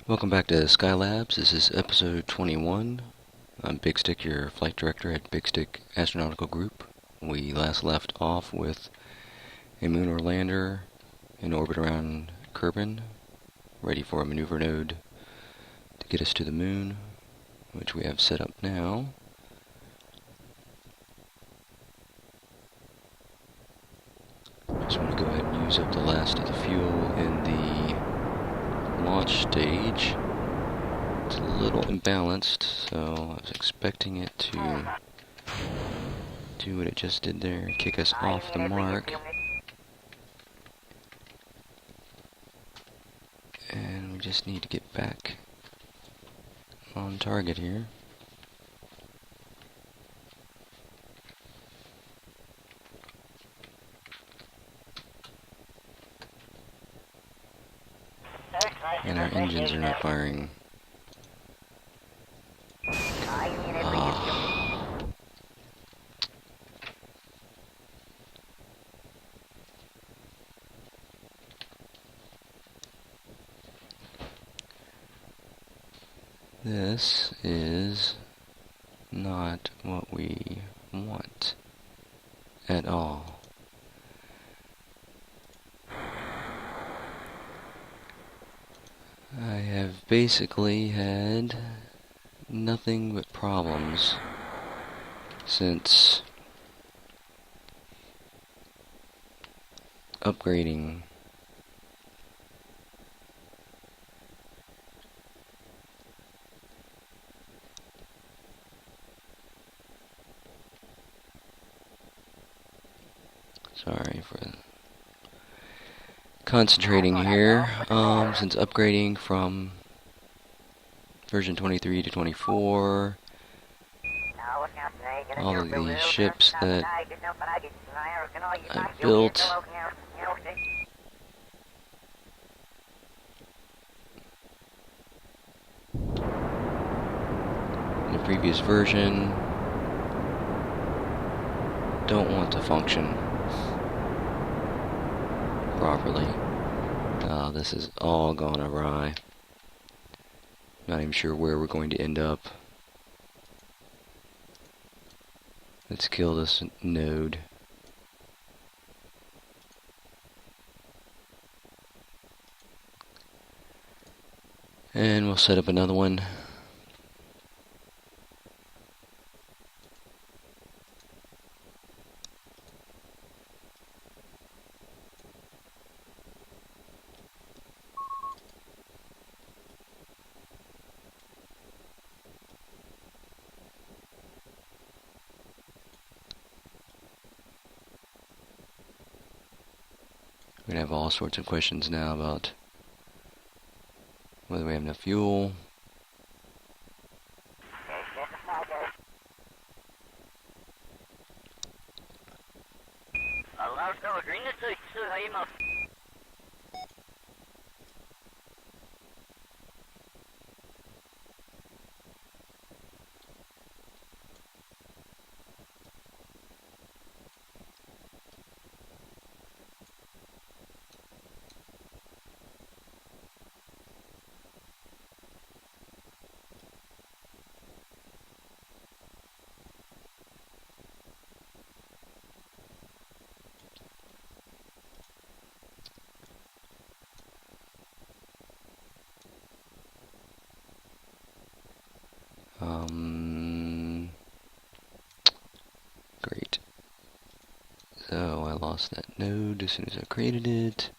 Welcome back to Skylabs. This is episode 21. I'm Big Stick, your flight director at Big Stick Astronautical Group. We last left off with a lunar lander in orbit around Kerbal, ready for a maneuver node to get us to the moon, which we have set up now. Just want to go ahead and use up the last of the fuel in the launch stage. It's a little imbalanced, so I was expecting it to do what it just did there, kick us off the mark. And we just need to get back on target here. And our engines are not firing. This is not what we want at all. I have basically had nothing but problems since upgrading. Sorry for concentrating here. Since upgrading from version 23 to 24, all of these ships that I built in the previous version don't want to function properly. This is all gone awry. Not even sure where we're going to end up. Let's kill this node. And we'll set up another one. We're gonna have all sorts of questions now about whether we have enough fuel. Great. So I lost that node as soon as I created it.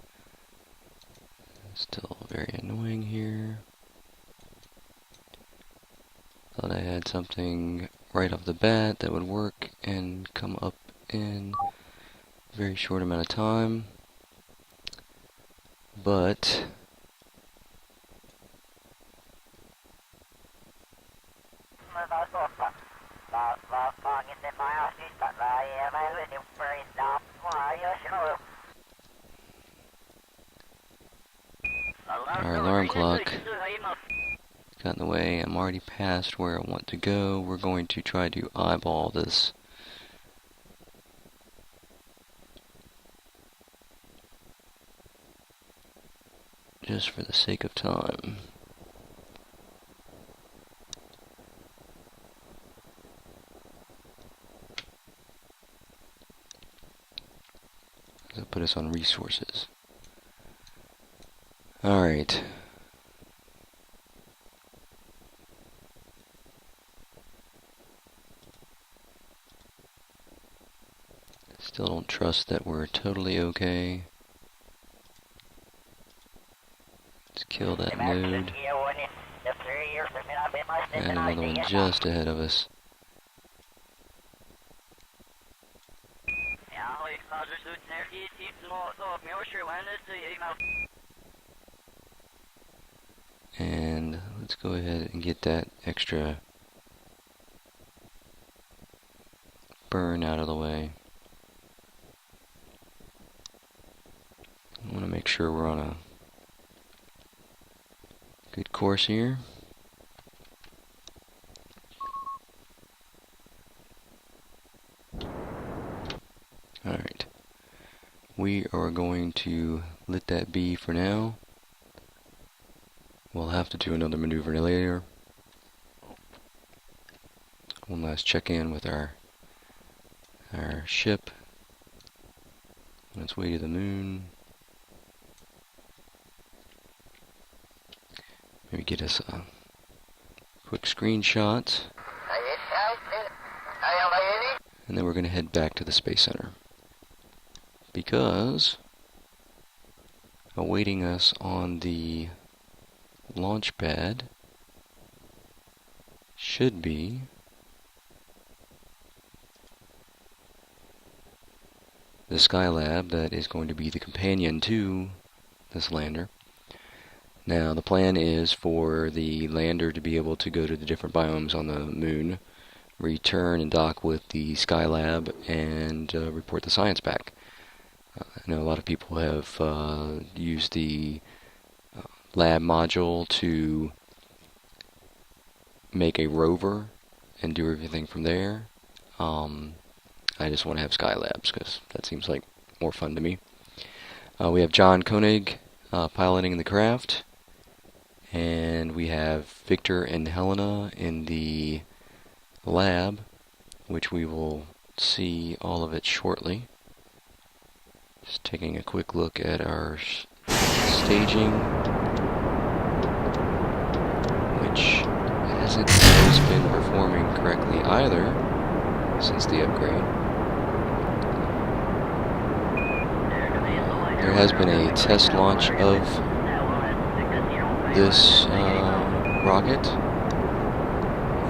Still very annoying here. Thought I had something right off the bat that would work and come up in a very short amount of time. But our alarm clock got in the way. I'm already past where I want to go. We're going to try to eyeball this. Just for the sake of time. put us on resources. Alright. Still don't trust that we're totally okay. Let's kill that node. And another one just ahead of us. And let's go ahead and get that extra burn out of the way. I want to make sure we're on a good course here. Alright. We are going to let that be for now. We'll have to do another maneuver later. One last check-in with our ship on its way to the moon. Maybe get us a quick screenshot. And then we're going to head back to the Space Center. Because awaiting us on the launch pad should be the Skylab that is going to be the companion to this lander. Now the plan is for the lander to be able to go to the different biomes on the moon, return and dock with the Skylab, and report the science back. I know a lot of people have used the lab module to make a rover and do everything from there. I just want to have Skylabs because that seems like more fun to me. We have John Koenig piloting the craft, and we have Victor and Helena in the lab, which we will see all of it shortly. Just taking a quick look at our staging, which hasn't always been performing correctly either since the upgrade. There has been a test launch of this rocket,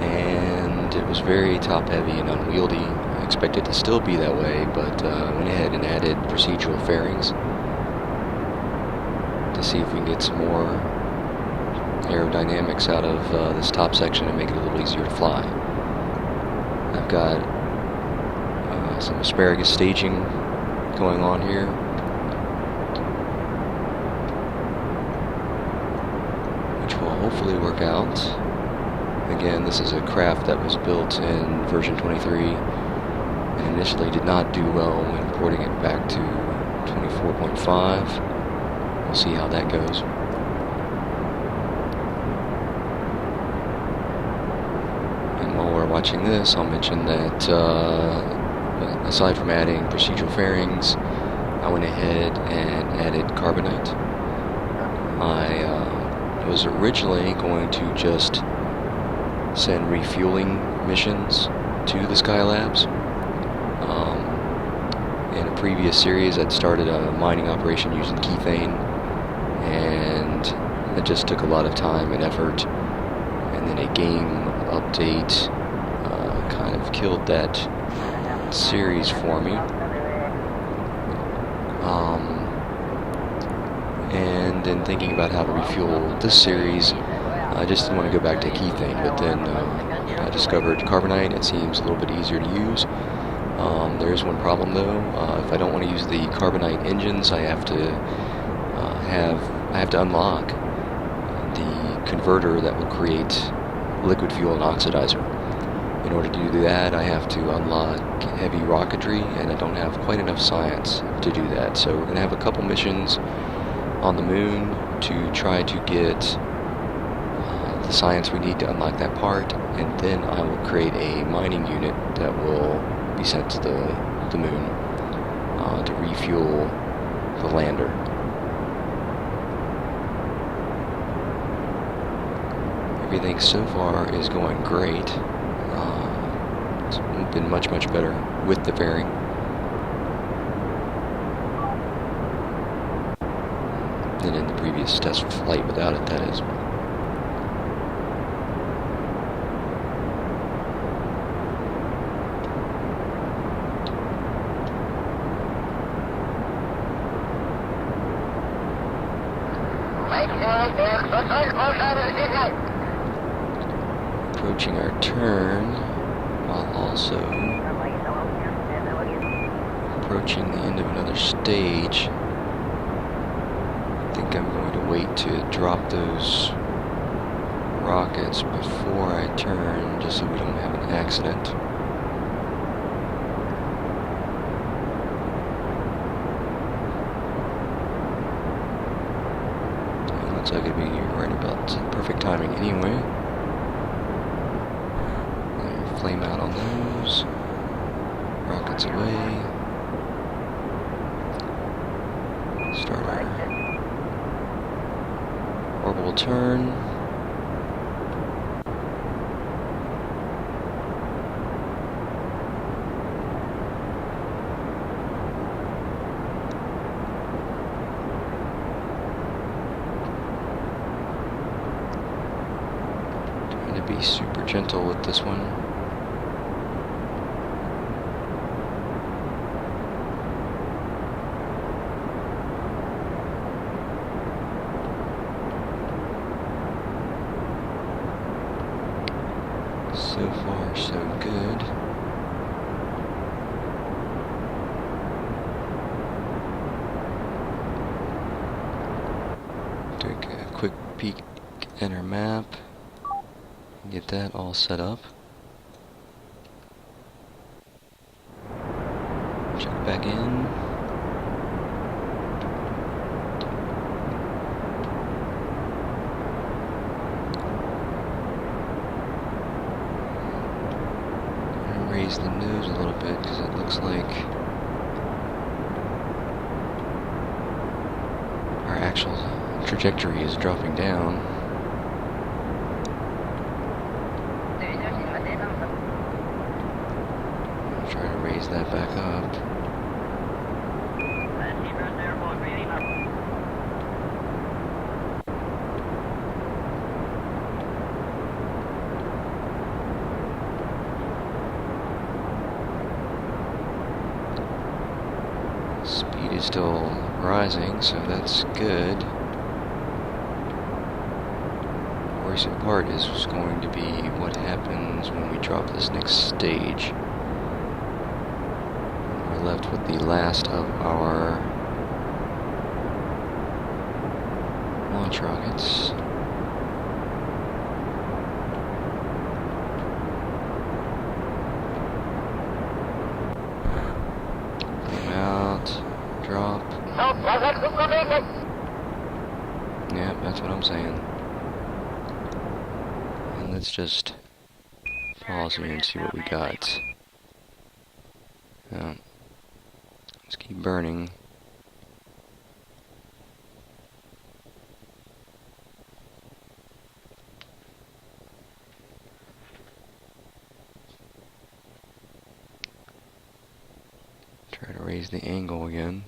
and it was very top-heavy and unwieldy. I expect it to still be that way, but I went ahead and added procedural fairings to see if we can get some more aerodynamics out of this top section and make it a little easier to fly. I've got some asparagus staging going on here. Which will hopefully work out. Again, this is a craft that was built in version 23 and initially did not do well when porting it back to 24.5. We'll see how that goes. And while we're watching this, I'll mention that aside from adding procedural fairings, I went ahead and added carbonite. I was originally going to just send refueling missions to the Skylabs. In a previous series, I'd started a mining operation using Kethane, and it just took a lot of time and effort, and then a game update kind of killed that series for me. And in thinking about how to refuel this series, I just didn't want to go back to Kethane, but then I discovered carbonite. It seems a little bit easier to use. There is one problem though. If I don't want to use the carbonite engines, I have to unlock the converter that will create liquid fuel and oxidizer. In order to do that, I have to unlock heavy rocketry, and I don't have quite enough science to do that. So we're going to have a couple missions on the moon to try to get the science we need to unlock that part, and then I will create a mining unit that will be sent to the moon to refuel the lander. Everything so far is going great. It's been much, much better with the fairing. Than in the previous test flight without it, that is. Approaching our turn while also approaching the end of another stage. I think I'm going to wait to drop those rockets before I turn, just so we don't have an accident. It looks like it'd be right about perfect timing anyway. Flame out on those. Rockets away. Start our orbital turn. Trying to be super gentle with this one. So far, so good. Take a quick peek at our map. Get that all set up. Check back in. Raise the nose a little bit because it looks like our actual trajectory is dropping down. I'll try to raise that back up. Speed is still rising, so that's good. The worrisome part is going to be what happens when we drop this next stage. We're left with the last of our launch rockets. Drop. Yep, that's what I'm saying. And let's just pause here and see what we got. Let's keep burning. Try to raise the angle again.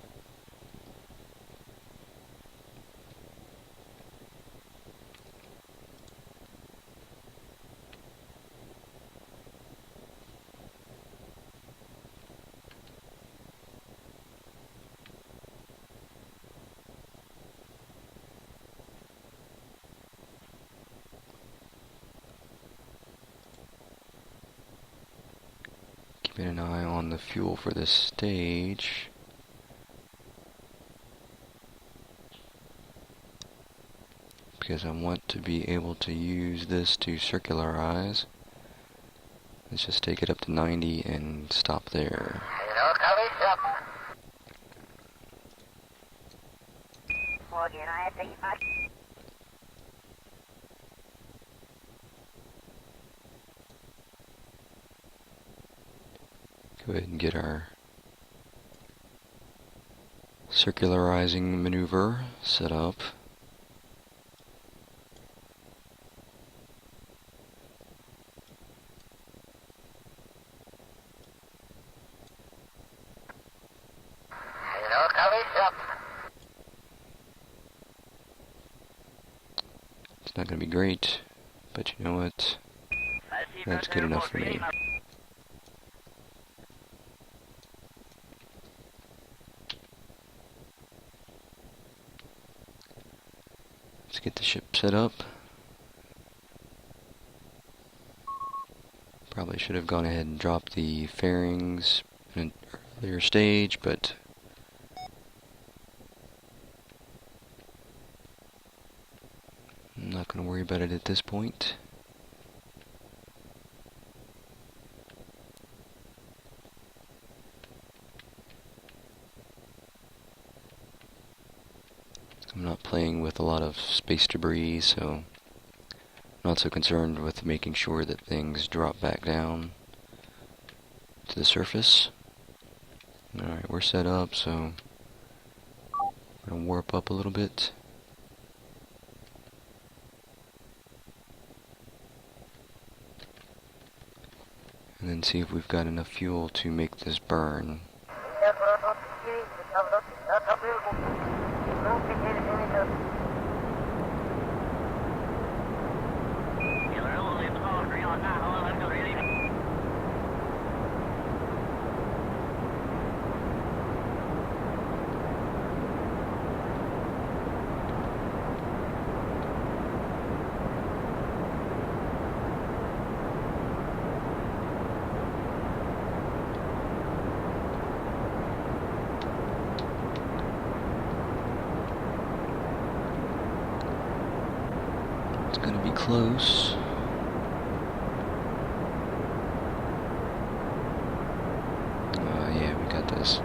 Keeping an eye on the fuel for this stage. Because I want to be able to use this to circularize. Let's just take it up to 90 and stop there. Go ahead and get our circularizing maneuver set up. It's not going to be great, but you know what? That's good enough for me. Let's get the ship set up. Probably should have gone ahead and dropped the fairings in an earlier stage, but I'm not going to worry about it at this point. I'm not playing with a lot of space debris, so I'm not so concerned with making sure that things drop back down to the surface. Alright, we're set up, so I'm going to warp up a little bit. And then see if we've got enough fuel to make this burn. It's gonna be close. Yeah, we got this.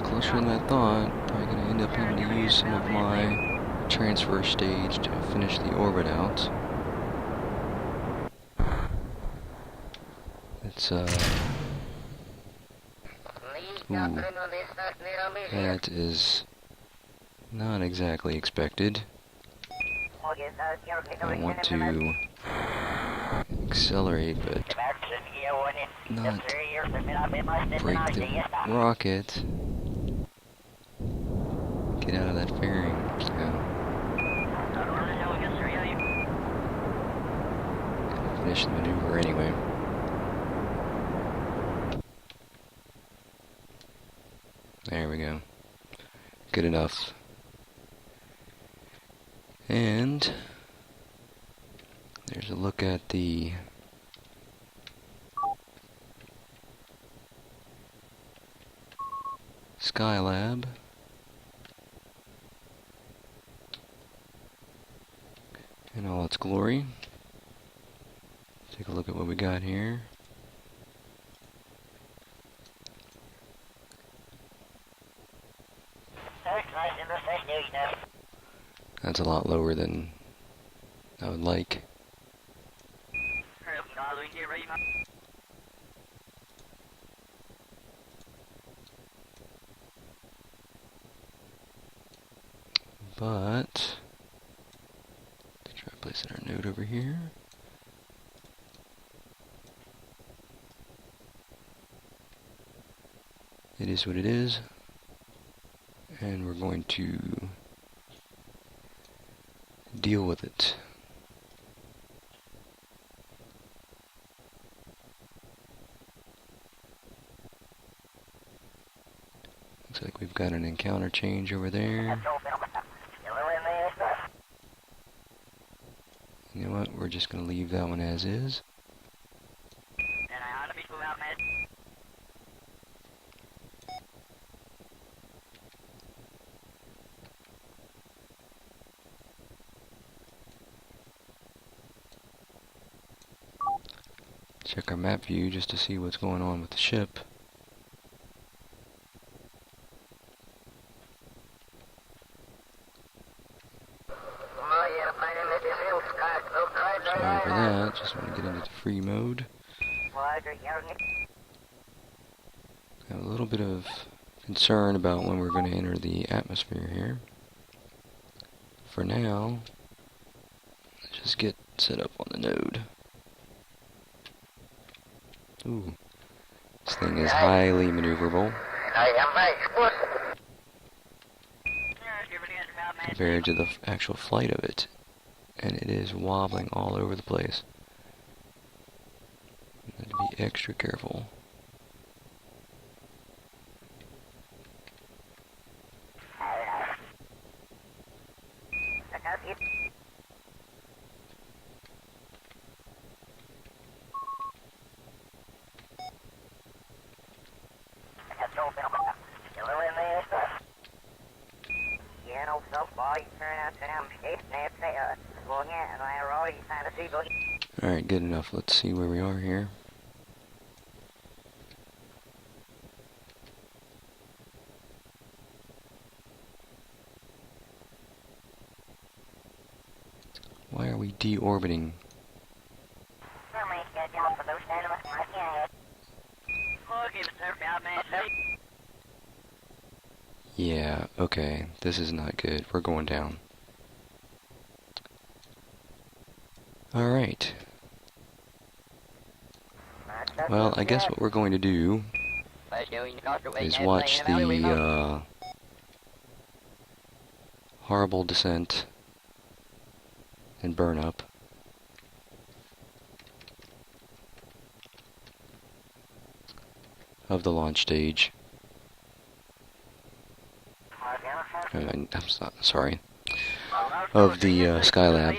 Closer than I thought. Probably going to end up having to use some of my transfer stage to finish the orbit out. It's, ooh. That is not exactly expected. I want to accelerate, but not break the rocket. Get out of that fairing. So. Gotta finish the maneuver anyway. There we go. Good enough. And there's a look at the Skylab. In all its glory. Take a look at what we got here. That's a lot lower than I would like. But let's try placing our node over here. It is what it is, and we're going to deal with it. Looks like we've got an encounter change over there. You know what, we're just going to leave that one as is. check our map view just to see what's going on with the ship. Sorry for that, just want to get into the free mode. I have a little bit of concern about when we're going to enter the atmosphere here. For now, let's just get set up on the node. Ooh, this thing is highly maneuverable compared to the actual flight of it, and it is wobbling all over the place. I have to be extra careful. Alright, good enough. Let's see where we are here. Why are we deorbiting? Yeah, okay. This is not good. We're going down. Alright. Well, I guess what we're going to do is watch the horrible descent and burn up of the launch stage. I'm sorry. Of the Skylab.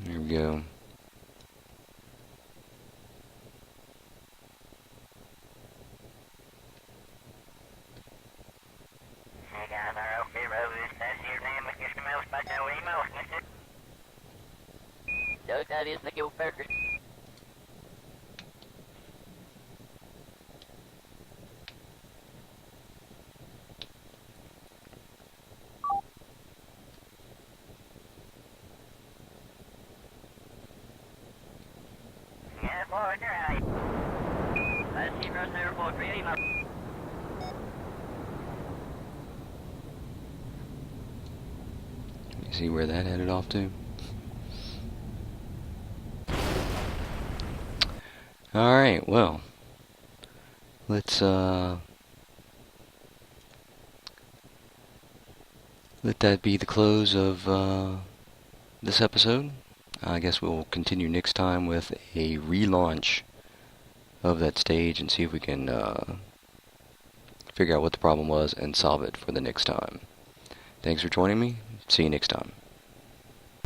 There we go. That is the kill burger. Yeah, boy, you're right. Let's see, Russ, there, boy, pretty much. You see where that headed off to? Alright, well, let's let that be the close of this episode. I guess we'll continue next time with a relaunch of that stage and see if we can figure out what the problem was and solve it for the next time. Thanks for joining me. See you next time.